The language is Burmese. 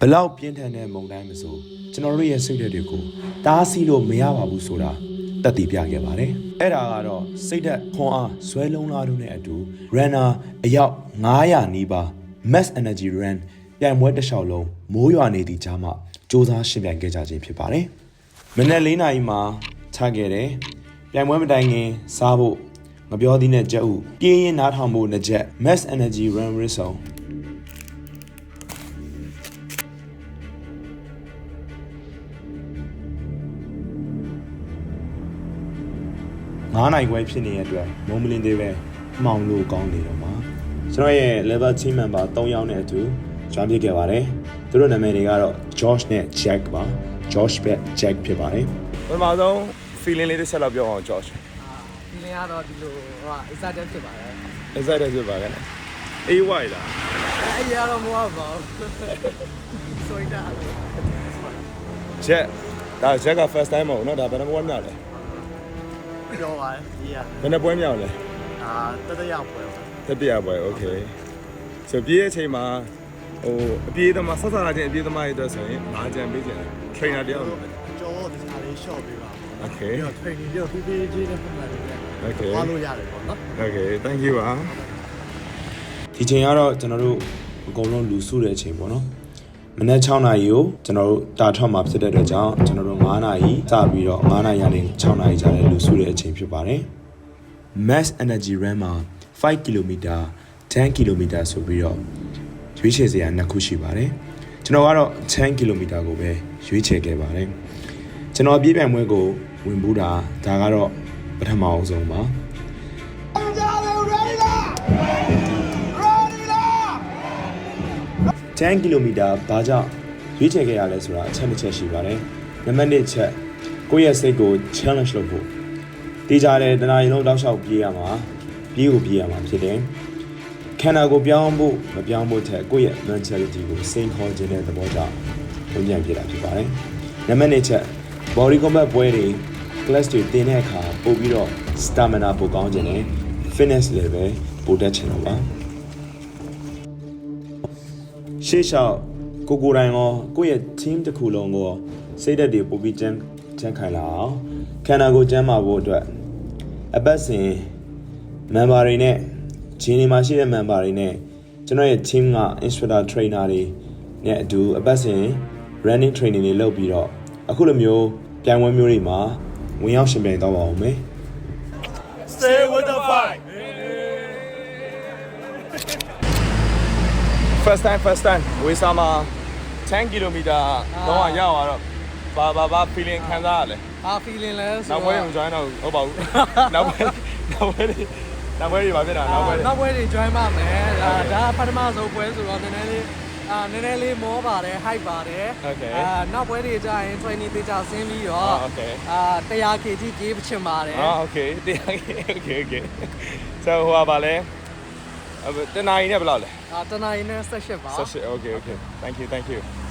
ဘလောက်ပြင်းထန်တဲ့မုန်တိုင်းမဆိုကျွန်တော်တို့ရဲ့စိတ်ဓာတ်တွေကိုတားဆီးလို့မရပါဘူးဆိုတာတက်တည်ပြခဲ့ပါတယ်အဲ့ဒါကတော့စိတ်ဓာတ်ခွန်အားဆွဲလုံးလားတို့နဲ့အတူ runner အယောက်900နီးပါး mass energy run ပြိုင်ပွဲတစ်လျှောက်လုံးမိုးရွာနေသည့်ကြားမှာစ조사ရှင်ပြိုင်ခဲ့ကြခြင်းဖြစ်ပါတယ်မနက်4နာရီမှာချခဲ့တယ်ပြိုင်ပွဲမတိုင်ခင်စားဖို့မပြောသေးတဲ့ကြက်ဥပြင်းရင်နားထောင်ဖို့နှစ်ချက် mass energy run race 9နိုင်ခွဲဖြစ်နေတဲ့အတွက်မုံမလင်းသေးပဲမှောင်လို့ကောင်းနေတော့မှာကျွန်တော်ရဲ့ level team member 3ယောက်နဲ့အတူကျွမ်းပြခဲ့ပါတယ်သူတို့နာမည်တွေကတော့ Josh နဲ့ Jack ပါ Josh ပဲ Jack ဖြစ်ပါတယ်ပထမဆုံး feeling လေးတစ်ချက်လောက်ပြောအောင် Josh feeling ကတော့ဒီလိုဟို excited ဖြစ်ပါတယ် excited ဖြစ်ပါတယ်အေးဝိုင်လားအေးရတော့မဟုတ်ပါဘူးဆိုရတာ Jack ဒါ Jack က first time မဟုတ်နော်ဒါဘယ်နှပွဲမြောက်လဲပြောပါတယ်ဒီကဘယ်နှပွဲမြောက်လဲတတိယပွဲပါတတိယပွဲ okay ဆိုပြေးတဲ့အချိန်မှာဟိုအပြေးသမားဆက်စားလာတဲ့အပြေးသမားတွေအတွက်ဆိုရင်အားကြံပေးခြင်း trainer တယောက်လို့ကျော်ဒီစားလေး short ပေးပါ okay ပြီးတော့ training ပြီးတော့ PPG နဲ့ပုံမှန်တွေနဲ့ okay သွားလို့ရတယ်ပေါ့နော် okay thank you ပါဒီချိန်ကတော့ကျွန်တော်တို့အကုန်လုံးလူစုတဲ့အချိန်ပေါ့နော်မနက်6နာရီကိုကျွန်တော်တို့တာထွက်မှာဖြစ်တဲ့အတွက်ကြောင့်ကျွန်တော်တို့9နာရီစပြီးတော့9နာရီကနေ6နာရီကြာတဲ့လူစုတဲ့အချိန်ဖြစ်ပါတယ် mass energy run မှာ5 km 10 km ဆိုပြီးတော့ရွေးချယ်စရာ2ခုရှိပါတယ်ကျွန်တော်ကတော့10 km ကိုပဲရွေးချယ်ခဲ့ပါတယ်ကျွန်တော်ပြေးပြိုင်ပွဲကိုဝင်ဘူးတာဒါကတော့ပထမအောင်ဆုံးပါ10 km ဘာကြောင့်ရွေးချယ်ခဲ့ရလဲဆိုတာအချက်တစ်ချက်ရှိပါတယ်နံပါတ်1ချက်ကိုယ့်ရဲ့စိတ်ကို challenge လုပ်ဖို့တေးကြတယ်တနားရီလုံးတောက်လျှောက်ပြေးရမှာပြေးရမှာဖြစ်တယ်ခန္ဓာကိုပြောင်းဖို့မပြောင်းဖို့ထက်ကိုယ့်ရဲ့ mentality ကိုစိန်ခေါ်ခြင်းတဲ့သဘောကြောင့်ပုံပြန်ပြတာဖြစ်ပါတယ်နံပါတ်2ချက် body combat ပွဲတွေ class တွေတင်တဲ့အခါပို့ပြီးတော့ stamina ပိုကောင်းခြင်းနဲ့ fitness level ပိုတက်ခြင်းတော့ပါရှေ့လျှောက်ကိုယ်တိုင်ရောကိုယ့်ရဲ့ team တစ်ခုလုံးကိုစိတ်ဓာတ်တွေပို့ပြီးချမ်းခိုင်လာအောင်ခန္ဓာကိုယ်ကျန်းမာဖို့အတွက်အပတ်စဉ် member တွေနဲ့ဂျင်းဒီမှာရှိတဲ့ member တွေနဲ့ကျွန်တော်ရဲ့ team က instructor trainer တွေနဲ့အတူအပတ်စဉ် running training တွေလုပ်ပြီးတော့အခုလိုမျိုးပြိုင်ပွဲမျိုးတွေမှာဝင်ရောက်ရှင်ပြိုင်တော့ပါအောင်မယ် Stay with the fight first time ဝေးစာမှာ10 km တော့ရအောင်တော့ဘာ feeling ခံစားရလဲ feeling လဲဆိုတော့နောက်ပွဲကို join တော့ဟုတ်ပါဘူးနောက်ပွဲတွေပါဖြစ်တာနောက်ပွဲတွေ join ပါမယ်ဒါပထမဆုံးပွဲဆိုတော့နည်းနည်းလေးမောပါတယ် hype ပါတယ် okay နောက်ပွဲတွေကြာရင် training တေးကြဆင်းပြီးတော့okay 100 kg ပြေးချင်ပါတယ် okay 100 okay so ဟိုပါလဲတနာရီနဲ့ဘယ်လောက်လဲတနာရီနဲ့18ပါ18 okay thank you